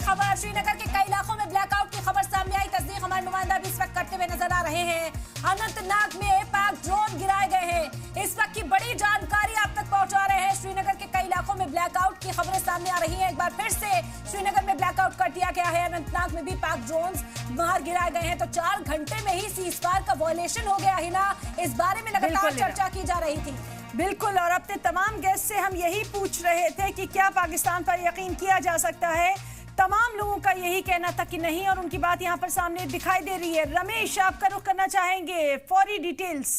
खबर, श्रीनगर के कई इलाकों में ब्लैकआउट की खबर सामने आई। तस्दीक हमारे नुमाइंदा भी इस वक्त करते हुए नजर आ रहे हैं। अनंतनाग में पाक ड्रोन गिराए गए हैं। इस वक्त की बड़ी जानकारी आप तक पहुंचा रहे हैं। श्रीनगर के कई इलाकों में ब्लैकआउट की खबरें सामने आ रही हैं। एक बार फिर से श्रीनगर में ब्लैकआउट कर दिया गया है। अनंतनाग में भी पाक ड्रोन बाहर गिराए गए हैं। तो 4 घंटे में ही सीजफायर का वॉयलेशन हो गया है ना, इस बारे में लगातार चर्चा की जा रही थी। बिल्कुल, और अपने तमाम गेस्ट से हम यही पूछ रहे थे कि क्या पाकिस्तान पर यकीन किया जा सकता है। तमाम लोगों का यही कहना था कि नहीं, और उनकी बात यहाँ पर सामने दिखाई दे रही है। रमेश, आपका रुख करना चाहेंगे फौरी डिटेल्स।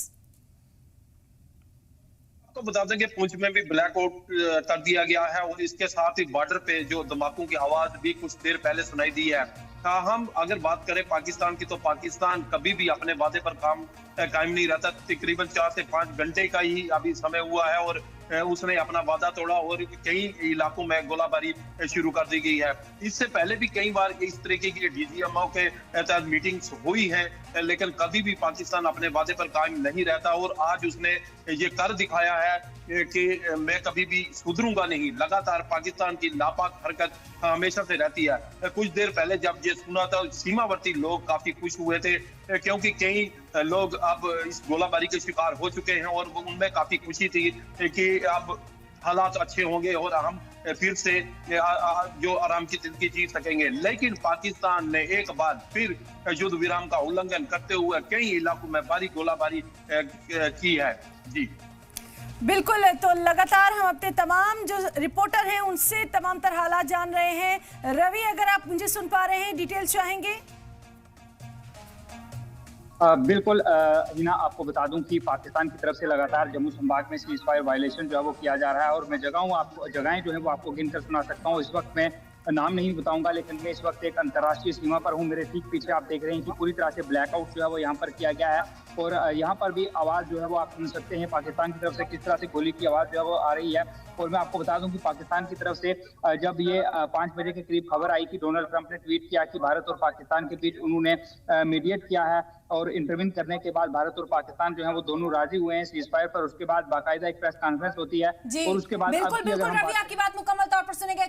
आपको बता दें कि पुंछ में भी ब्लैकआउट कर दिया गया है और इसके साथ ही बॉर्डर पे जो धमाकों की आवाज भी कुछ देर पहले सुनाई दी है। हम अगर बात करें पाकिस्तान की, तो पाकिस्तान कभी भी अपने वादे पर कायम नहीं रहता। तकरीबन 4 से 5 घंटे का ही अभी समय हुआ है और उसने अपना वादा तोड़ा और कई इलाकों में गोलाबारी शुरू कर दी गई है। इससे पहले भी कई बार इस तरीके की DGMO के तहत मीटिंग्स हुई हैं, लेकिन कभी भी पाकिस्तान अपने वादे पर कायम नहीं रहता और आज उसने ये कर दिखाया है कि मैं कभी भी सुधरूंगा नहीं। लगातार पाकिस्तान की नापाक हरकत हमेशा से रहती है। कुछ देर पहले जब ये सुना था, सीमावर्ती लोग काफी खुश हुए थे क्योंकि कई लोग अब इस गोलाबारी के शिकार हो चुके हैं और उनमें काफी खुशी थी कि अब हालात अच्छे होंगे और हम फिर से जो आराम की जिंदगी जी सकेंगे। लेकिन पाकिस्तान ने एक बार फिर युद्ध विराम का उल्लंघन करते हुए कई इलाकों में भारी गोलाबारी की है। जी बिल्कुल, तो लगातार हम अपने तमाम जो रिपोर्टर हैं उनसे तमाम तरह हालात जान रहे हैं। रवि, अगर आप मुझे सुन पा रहे हैं, डिटेल्स चाहेंगे? बिल्कुल हिना, आपको बता दूं कि पाकिस्तान की तरफ से लगातार जम्मू संभाग में सीज फायर वायलेशन जो है वो किया जा रहा है और मैं जगहें जो है वो आपको गिनकर सुना सकता हूँ। इस वक्त मैं नाम नहीं बताऊंगा, लेकिन मैं इस वक्त एक अंतर्राष्ट्रीय सीमा पर हूँ। मेरे ठीक पीछे आप देख रहे हैं कि पूरी तरह से ब्लैकआउट जो है वो यहाँ पर किया गया है और यहाँ पर भी आवाज़ जो है वो आप सुन सकते हैं पाकिस्तान की तरफ से किस तरह से गोली की आवाज़ जो है वो आ रही है। और मैं आपको बता दूं कि पाकिस्तान की तरफ से जब ये 5 बजे के करीब खबर आई कि डोनाल्ड ट्रंप ने ट्वीट किया कि भारत और पाकिस्तान के बीच उन्होंने मीडिएट किया है और इंटरव्यू करने के बाद भारत और पाकिस्तान जो है वो दोनों राजी हुए हैं सीज फायर पर। उसके बाद बाकायदा एक प्रेस कॉन्फ्रेंस होती है और उसके बाद बिल्कुल रवि, आपकी बात मुकम्मल तौर पर सुनेंगे।